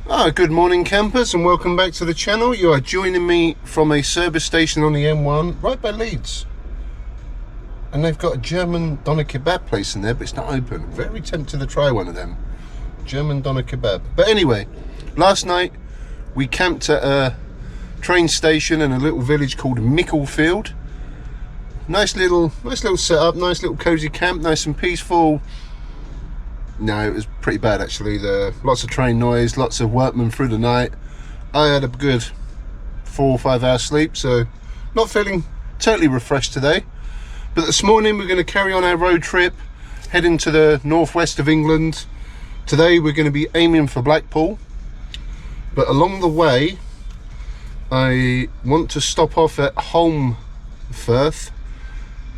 Good morning campers, and welcome back to the channel. You are joining me from a service station on the M1 right by Leeds, and they've got a German doner kebab place in there, but it's not open. Very tempted to try one of them, German doner kebab. But anyway, last night we camped at a train station in a little village called Micklefield. Nice little setup, nice little cozy camp, nice and peaceful. No, it was pretty bad actually. Lots of train noise, lots of workmen through the night. I had a good 4 or 5 hours sleep, so not feeling totally refreshed today. But this morning we're going to carry on our road trip, heading to the northwest of England. Today we're going to be aiming for Blackpool, but along the way I want to stop off at Holmfirth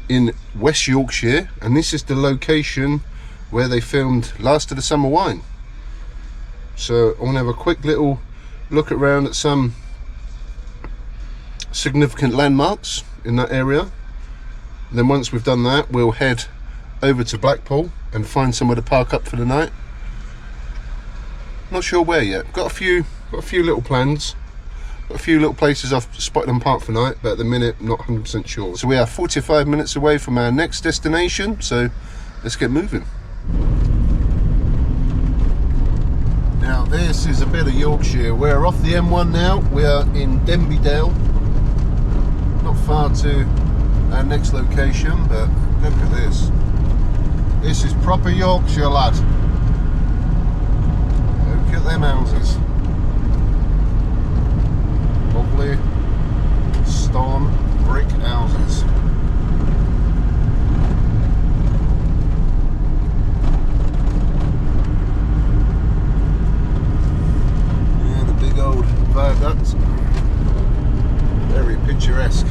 in West Yorkshire, and this is the location where they filmed Last of the Summer Wine. So I want to have a quick little look around at some significant landmarks in that area. And then once we've done that, we'll head over to Blackpool and find somewhere to park up for the night. Not sure where yet. Got a few little plans. Got a few little places I've spotted and parked for night, but at the minute not 100% sure. So we are 45 minutes away from our next destination, so let's get moving. Now this is a bit of Yorkshire. We're off the M1 now. We are in Denbydale, not far to our next location, but look at this. This is proper Yorkshire, lad. Look at them houses. Lovely stone brick houses. Old viaduct, very picturesque.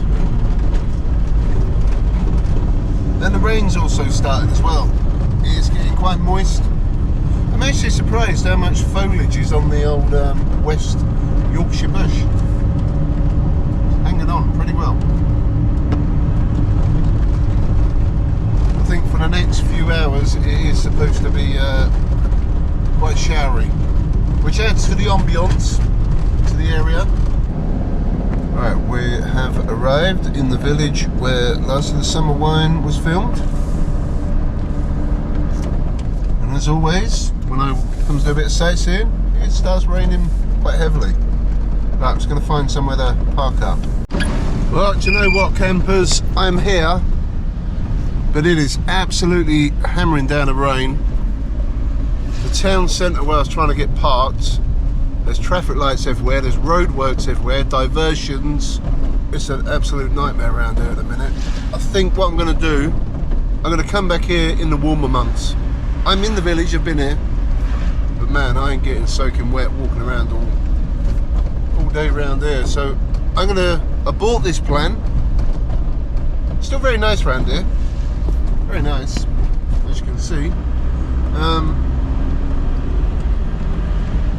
Then the rain's also started as well. It is getting quite moist. I'm actually surprised how much foliage is on the old West Yorkshire bush. Hanging on pretty well. I think for the next few hours it is supposed to be quite showery, which adds to the ambience to the area. Right, we have arrived in the village where Last of the Summer Wine was filmed. And as always, when it comes to a bit of sightseeing, it starts raining quite heavily. Right, I'm just going to find somewhere to park up. Well, do you know what, campers? I'm here, but it is absolutely hammering down the rain. The town centre where I was trying to get parked, there's traffic lights everywhere, there's roadworks everywhere, diversions. It's an absolute nightmare around here at the minute. I think what I'm going to do, I'm going to come back here in the warmer months. I'm in the village, I've been here, but man, I ain't getting soaking wet walking around all day around here. So I'm going to abort this plan. Still very nice around here, very nice, as you can see.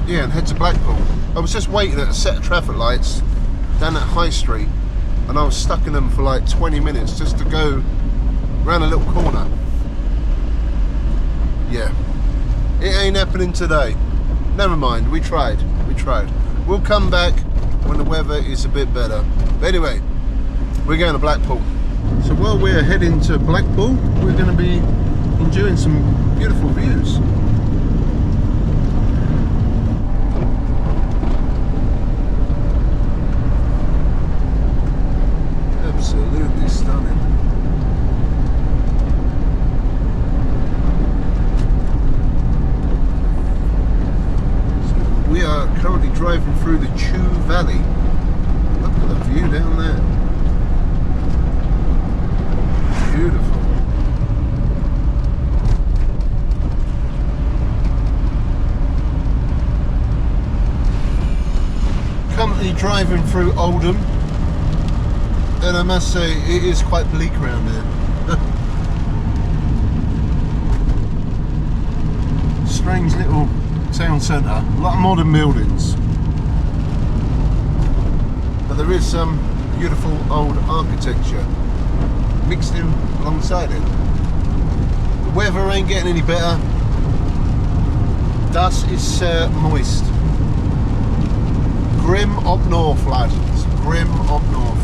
Yeah, and head to Blackpool. I was just waiting at a set of traffic lights down at High Street, and I was stuck in them for like 20 minutes just to go round a little corner. Yeah, it ain't happening today. Never mind, we tried. We'll come back when the weather is a bit better. But anyway, we're going to Blackpool. So while we're heading to Blackpool, we're going to be enjoying some beautiful views. Absolutely stunning. So we are currently driving through the Chew Valley. Look at the view down there. Beautiful. Currently driving through Oldham. And I must say, it is quite bleak around here. Strange little town centre, a lot of modern buildings. But there is some beautiful old architecture mixed in alongside it. The weather ain't getting any better. Dust is moist. grim up north, lad. It's grim up north.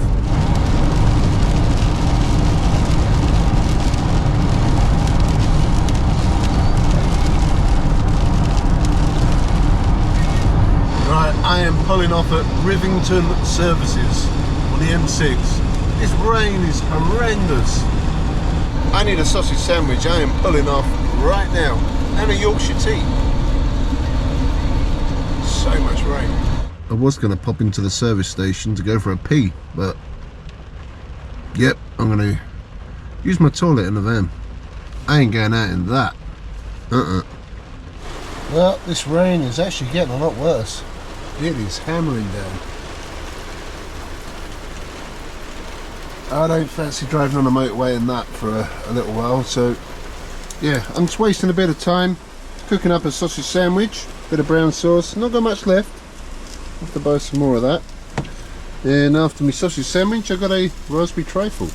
Right, I am pulling off at Rivington Services on the M6. This rain is horrendous. I need a sausage sandwich. I am pulling off right now. And a Yorkshire tea. So much rain. I was going to pop into the service station to go for a pee, but yep, I'm going to use my toilet in the van. I ain't going out in that. Well, this rain is actually getting a lot worse. It is hammering down. I don't fancy driving on the motorway and that for a little while, so yeah, I'm just wasting a bit of time cooking up a sausage sandwich, bit of brown sauce, not got much left. Have to buy some more of that. And after my sausage sandwich, I got a raspberry trifle.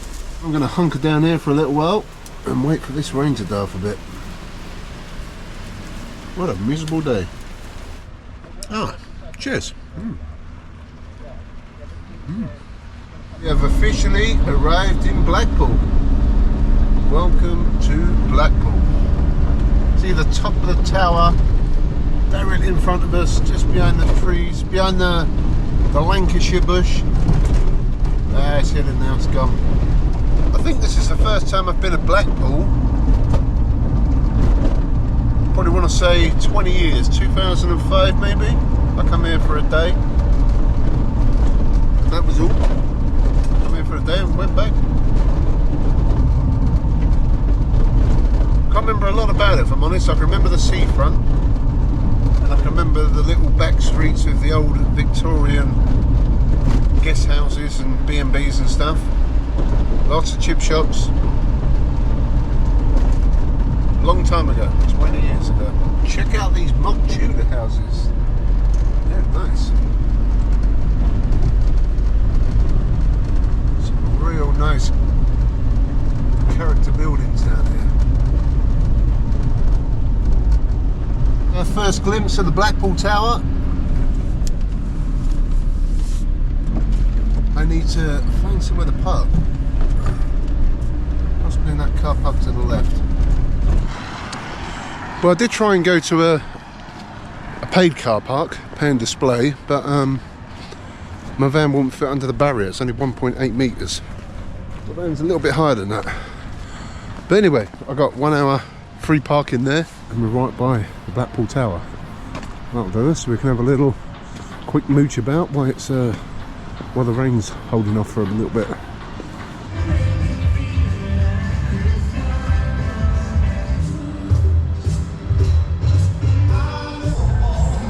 I'm going to hunker down here for a little while and wait for this rain to die off a bit. What a miserable day. Ah, cheers. We have officially arrived in Blackpool. Welcome to Blackpool. See the top of the tower directly in front of us, just behind the trees, behind the Lancashire bush. It's hidden now, it's gone. I think this is the first time I've been at Blackpool. Probably want to say 20 years, 2005 maybe. I come here for a day. And that was all. Come here for a day and went back. Can't remember a lot about it, if I'm honest. I can remember the seafront, and I can remember the little back streets with the old Victorian guest houses and B&Bs and stuff. Lots of chip shops. Long time ago, 20 years ago. Check out these mock Tudor houses. They're nice. Some real nice character buildings down here. Our first glimpse of the Blackpool Tower. I need to find somewhere to park. Possibly in that car park to the left. Well, I did try and go to a paid car park, pay and display, but my van won't fit under the barrier. It's only 1.8 metres. The van's a little bit higher than that. But anyway, I got 1 hour free parking there, and we're right by the Blackpool Tower. That'll do us, so we can have a little quick mooch about while it's while the rain's holding off for a little bit.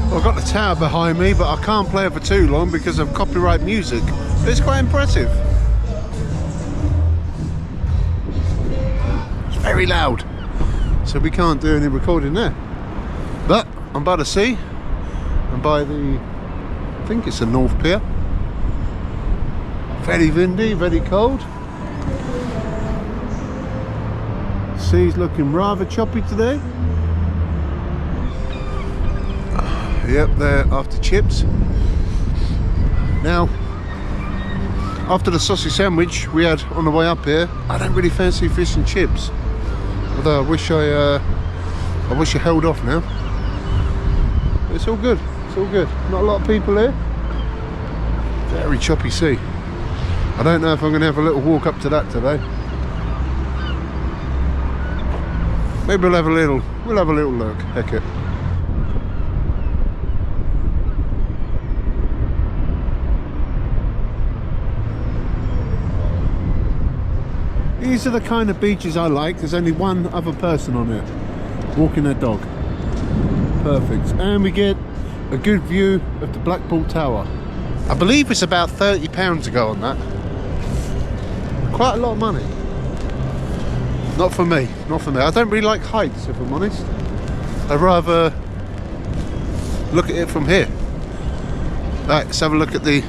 Well, I've got the tower behind me, but I can't play it for too long because of copyright music. But it's quite impressive. It's very loud, so we can't do any recording there. But I'm by the sea, and by the, I think it's the North Pier. Very windy, very cold. Sea's looking rather choppy today. Yep, they're after chips. Now, after the sausage sandwich we had on the way up here, I don't really fancy fish and chips. Although I wish I held off now. It's all good. It's all good. Not a lot of people here. Very choppy sea. I don't know if I'm going to have a little walk up to that today. Maybe we'll have a little look. Heck it. These are the kind of beaches I like. There's only one other person on it, walking their dog. Perfect. And we get a good view of the Blackpool Tower. I believe it's about £30 to go on that. Quite a lot of money. Not for me, not for me. I don't really like heights, if I'm honest. I'd rather look at it from here. Right, let's have a look at the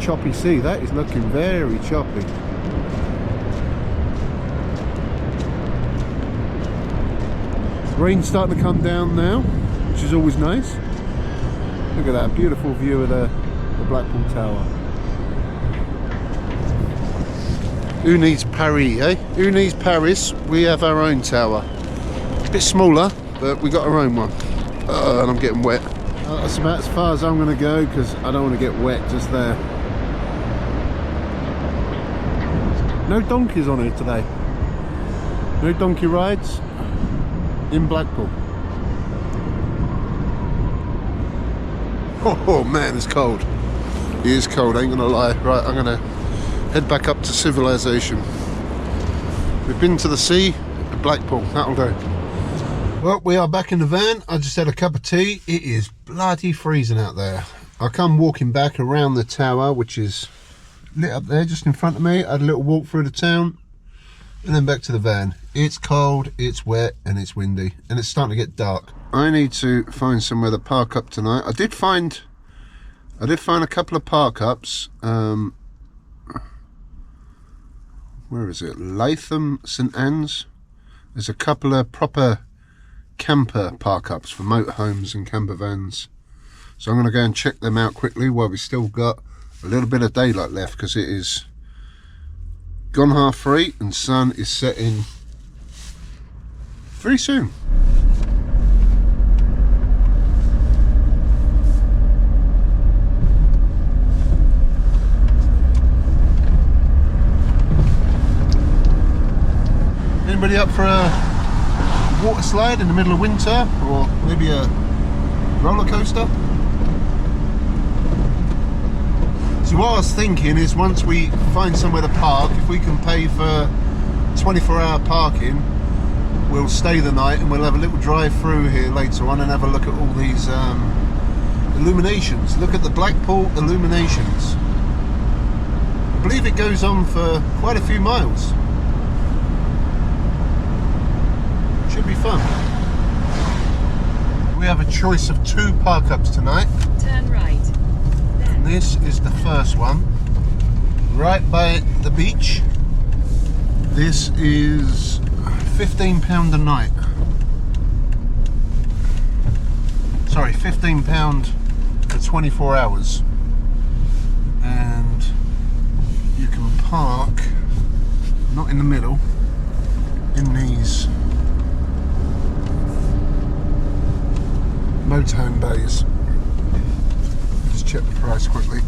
choppy sea. That is looking very choppy. Rain's starting to come down now, which is always nice. Look at that, beautiful view of the Blackpool Tower. Who needs Paris, eh? Who needs Paris? We have our own tower. A bit smaller, but we got our own one. And I'm getting wet. That's about as far as I'm going to go because I don't want to get wet just there. No donkeys on here today. No donkey rides in Blackpool. Oh man, it's cold. It is cold, ain't gonna lie. Right, I'm gonna head back up to civilization. We've been to the sea at Blackpool, that'll do. Well, we are back in the van. I just had a cup of tea. It is bloody freezing out there. I come walking back around the tower, which is lit up there just in front of me. I had a little walk through the town and then back to the van. It's cold, it's wet, and it's windy, and it's starting to get dark. I need to find somewhere to park up tonight. I did find a couple of Parkups. Where is it? Latham, St Anne's. There's a couple of proper camper Parkups for motorhomes and campervans. So I'm going to go and check them out quickly while we've still got a little bit of daylight left, because it is gone 3:30 and sun is setting very soon. Anybody up for a water slide in the middle of winter, or maybe a roller coaster? So what I was thinking is, once we find somewhere to park, if we can pay for 24-hour parking, we'll stay the night and we'll have a little drive through here later on and have a look at all these illuminations. Look at the Blackpool Illuminations. I believe it goes on for quite a few miles. Should be fun. We have a choice of 2 Parkups tonight. Turn right. And this is the first one, right by the beach. This is £15 a night. Sorry, £15 for 24 hours. And you can park, not in the middle, in these motorhome bays. Just check the price quickly.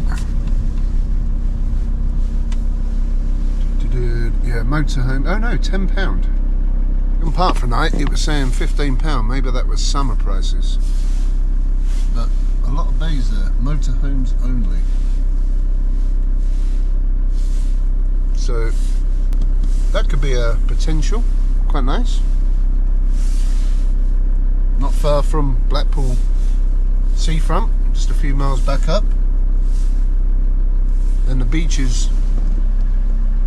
Yeah, motorhome. Oh no, £10. You can park for a night. It was saying £15. Maybe that was summer prices. But a lot of bays there. Motorhomes only. So that could be a potential. Quite nice. Not far from Blackpool Seafront, just a few miles back up. And the beach is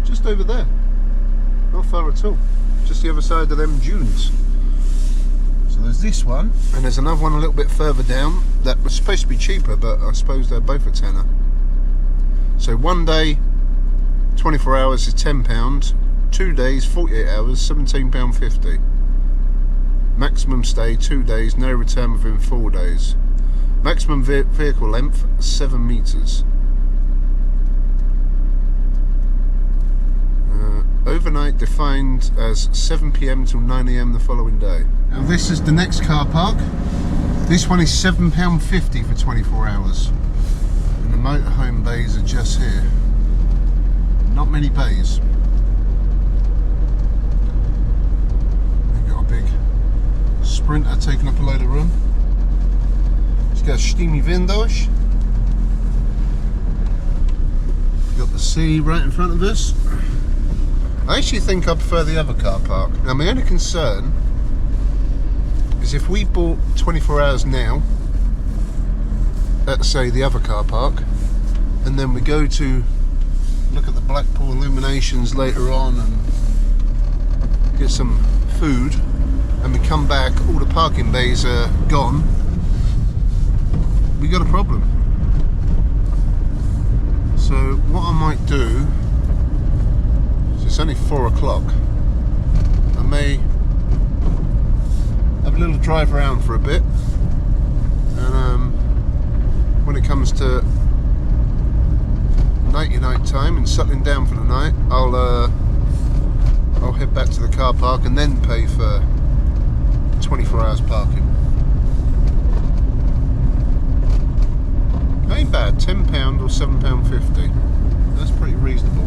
just over there. Not far at all. Just the other side of them dunes. So there's this one, and there's another one a little bit further down that was supposed to be cheaper, but I suppose they're both a tenner. So one day, 24 hours is £10. 2 days, 48 hours, £17.50. Maximum stay 2 days, no return within 4 days. Maximum vehicle length 7 metres. Overnight defined as 7 PM till 9 AM the following day. Now this is the next car park. This one is £7.50 for 24 hours. And the motorhome bays are just here. Not many bays. They've got a big Sprinter taking up a load of room. It's got steamy windows. Got the sea right in front of us. I actually think I prefer the other car park. Now my only concern is if we bought 24 hours now at, say, the other car park, and then we go to look at the Blackpool Illuminations later on and get some food, and we come back, all the parking bays are gone, we got a problem. So what I might do, it's only 4 o'clock, I may have a little drive around for a bit and comes to night time and settling down for the night, I'll head back to the car park and then pay for 24 hours parking. Ain't bad, £10 or £7.50. That's pretty reasonable.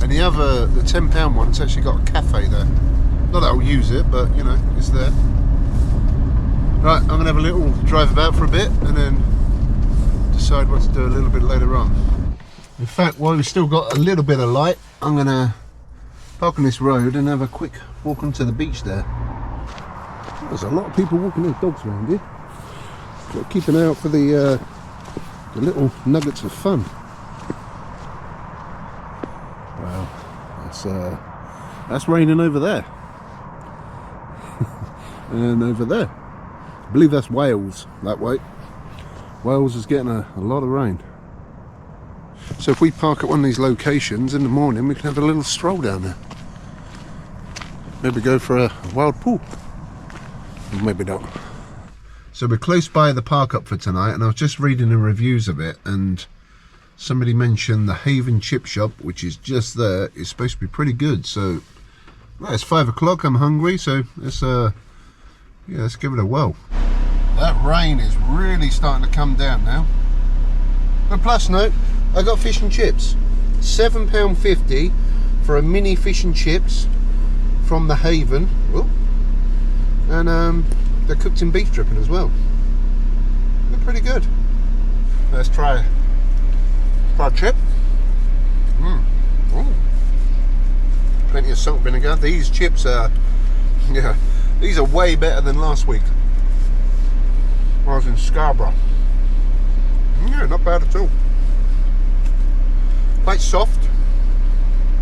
And the £10 one, it's actually got a cafe there. Not that I'll use it, but you know, it's there. Right, I'm gonna have a little drive about for a bit and then decide what to do a little bit later on. In fact, while we've still got a little bit of light, I'm gonna park on this road and have a quick walk onto the beach there. There's a lot of people walking their dogs around here. Got to keep an eye out for the little nuggets of fun. Wow, that's raining over there. And over there. I believe that's Wales, that way. Wales is getting a lot of rain. So if we park at one of these locations in the morning, we can have a little stroll down there. Maybe go for a wild pool. Or maybe not. So we're close by the Parkup for tonight, and I was just reading the reviews of it, and somebody mentioned the Haven Chip Shop, which is just there, is supposed to be pretty good. So well, it's 5 o'clock, I'm hungry, so let's give it a whirl. That rain is really starting to come down now. But plus note, I got fish and chips. £7.50 for a mini fish and chips from the Haven. Ooh. And they're cooked in beef dripping as well. They're pretty good. Let's try a chip. Plenty of salt and vinegar. These chips are, yeah, these are way better than last week. I was in Scarborough. Yeah, not bad at all. Quite soft,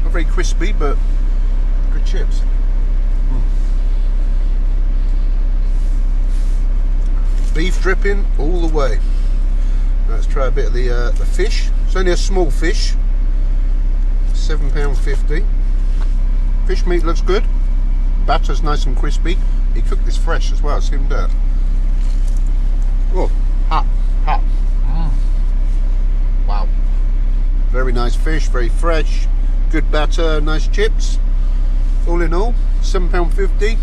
not very crispy, but good chips. Beef dripping all the way. Let's try a bit of the fish. It's only a small fish. £7.50. Fish meat looks good. Batter's nice and crispy. He cooked this fresh as well. See him do it. Oh, hot. Wow. Very nice fish, very fresh. Good batter, nice chips. All in all, £7.50.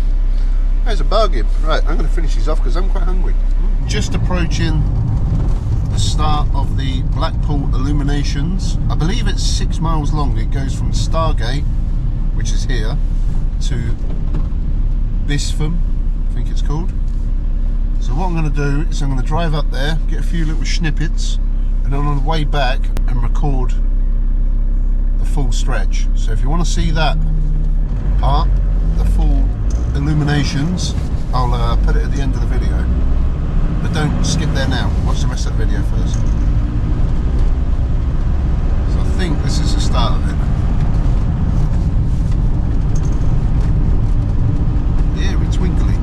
That's a bargain. Right, I'm going to finish these off because I'm quite hungry. Just approaching the start of the Blackpool Illuminations. I believe it's 6 miles long. It goes from Stargate, which is here, to Bispham, I think it's called. So what I'm going to do is I'm going to drive up there, get a few little snippets, and then on the way back and record the full stretch. So if you want to see that part, the full Illuminations, I'll put it at the end of the video. But don't skip there now, watch the rest of the video first. So I think this is the start of it. Very twinkly.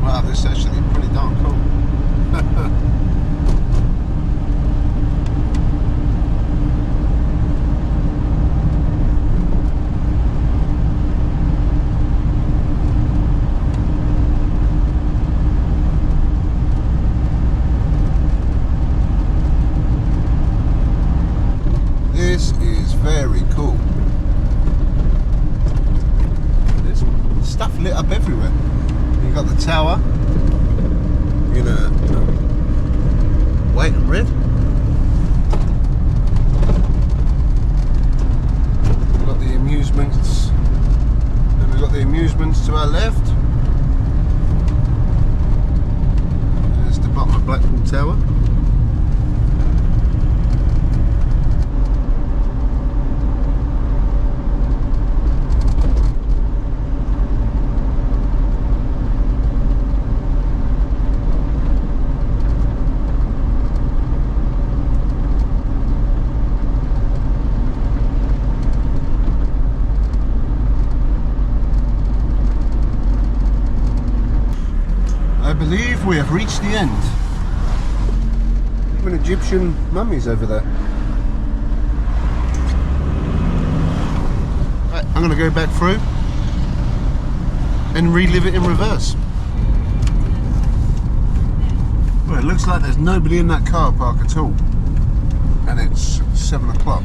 Wow, this is actually pretty darn cool. This is very cool. There's stuff lit up everywhere. You've got the tower in white and red. We've got the amusements, and we've got the amusements to our left. There's the bottom of Blackpool Tower. I believe we have reached the end. Even Egyptian mummies over there. going to go back through and relive it in reverse. Well, it looks like there's nobody in that car park at all, and it's 7 o'clock.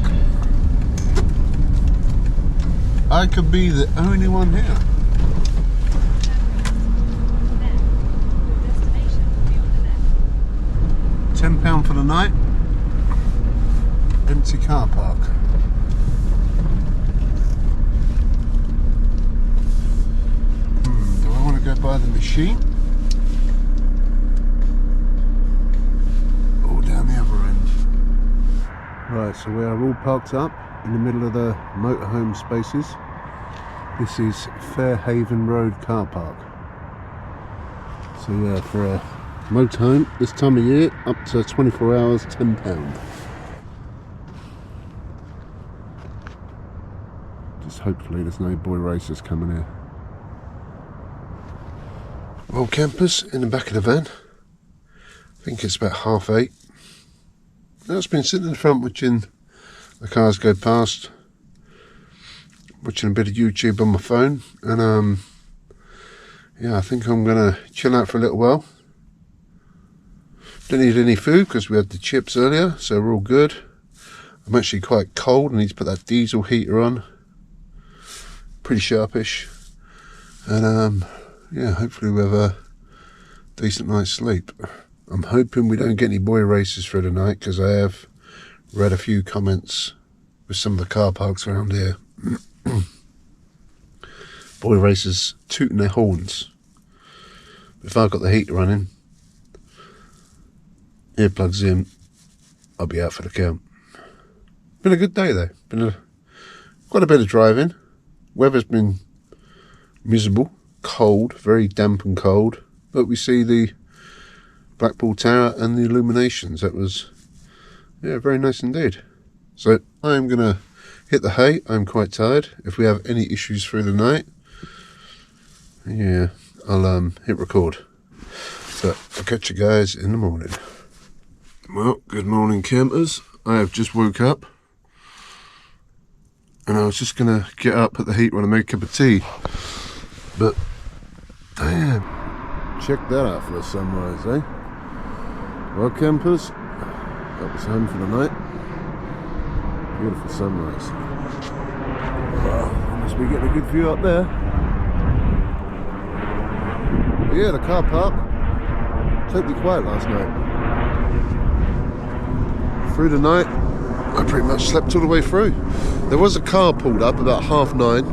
I could be the only one here. £10 for the night. Empty car park. Do I want to go by the machine? Or down the other end? Right, so we are all parked up in the middle of the motorhome spaces. This is Fairhaven Road car park. So yeah, for a motorhome this time of year, up to 24 hours, £10. Just hopefully there's no boy racers coming here. Well, campers in the back of the van. I think it's about 8:30. Now it's been sitting in the front watching the cars go past, watching a bit of YouTube on my phone, and yeah, I think I'm gonna chill out for a little while. Don't need any food because we had the chips earlier, so we're all good. I'm actually quite cold. I need to put that diesel heater on. Pretty sharpish, and yeah, hopefully we'll have a decent night's sleep. I'm hoping we don't get any boy races for the night, because I have read a few comments with some of the car parks around here. Boy racers tooting their horns. If I've got the heater running, earplugs in, I'll be out for the count. Been a good day though. Been quite a bit of driving. Weather's been miserable, cold, very damp and cold. But we see the Blackpool Tower and the illuminations. That was, yeah, very nice indeed. So I'm gonna hit the hay. I'm quite tired. If we have any issues through the night, yeah, I'll hit record. So I'll catch you guys in the morning. Well, good morning, campers. I have just woke up, and I was just gonna get up, put the heater on and make a cup of tea, but damn, check that out for a sunrise, eh? Well, campers, that was home for the night. Beautiful sunrise. Well, must be getting a good view up there. But yeah, the car park, totally quiet last night. Through the night, I pretty much slept all the way through. There was a car pulled up about 9:30.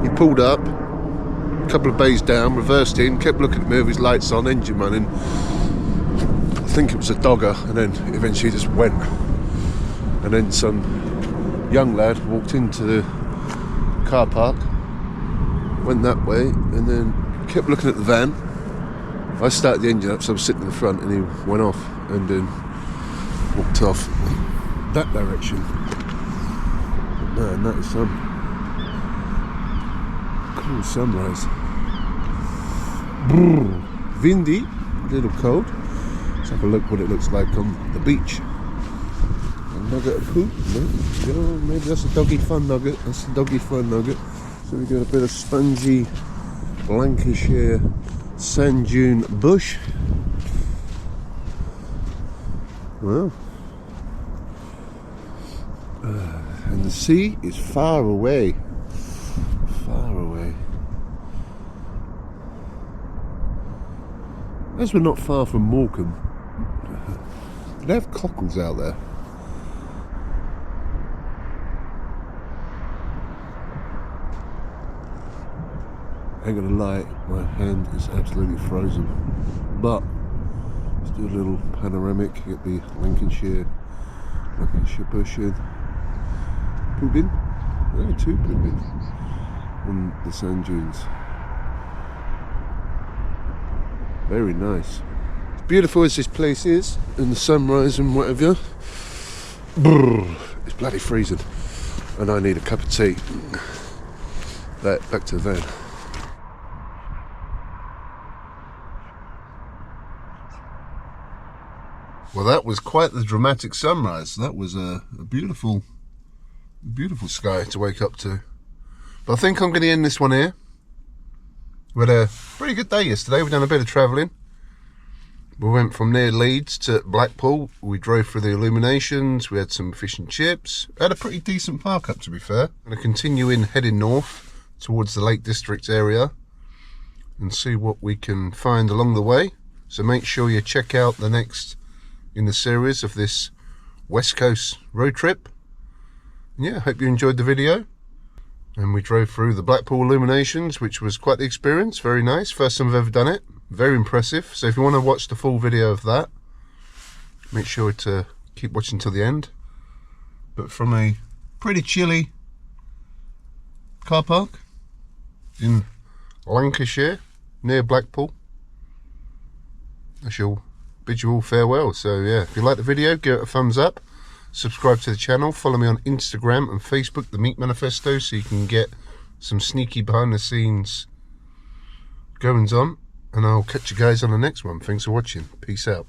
He pulled up, a couple of bays down, reversed in, kept looking at me with his lights on, engine running. I think it was a dogger, and then eventually just went. And then some young lad walked into the car park, went that way, and then kept looking at the van. I started the engine up, so I was sitting in the front, and he went off and then walked off that direction. But man, that is some cool sunrise. Windy, a little cold. Let's have a look what it looks like on the beach. A nugget of poop, no? Maybe that's a doggy fun nugget. That's a doggy fun nugget. So we've got a bit of spongy Lancashire sand dune bush. Well, and the sea is far away. Far away. As we're not far from Morecambe, they have cockles out there. I ain't gonna lie, my hand is absolutely frozen. But let's do a little panoramic, get the Lancashire bush in. Pooping? No, 2 pooping. On the sand dunes. Very nice. Beautiful as this place is, and the sunrise and whatever, it's bloody freezing. And I need a cup of tea. Right, back to the van. Well, that was quite the dramatic sunrise. That was a beautiful sky to wake up to. But I think I'm going to end this one here. We had a pretty good day yesterday. We've done a bit of travelling. We went from near Leeds to Blackpool. We drove through the Illuminations. We had some fish and chips. We had a pretty decent park up, to be fair. I'm going to continue in heading north towards the Lake District area and see what we can find along the way. So make sure you check out the next in the series of this West Coast road trip. And yeah, hope you enjoyed the video. And we drove through the Blackpool Illuminations, which was quite the experience. Very nice. First time I've ever done it. Very impressive. So if you want to watch the full video of that, make sure to keep watching till the end. But from a pretty chilly car park in Lancashire near Blackpool, I shall bid you all farewell. So yeah, if you like the video, give it a thumbs up, subscribe to the channel, follow me on Instagram and Facebook, the Meat Manifesto, so you can get some sneaky behind the scenes goings on. And I'll catch you guys on the next one. Thanks for watching. Peace out.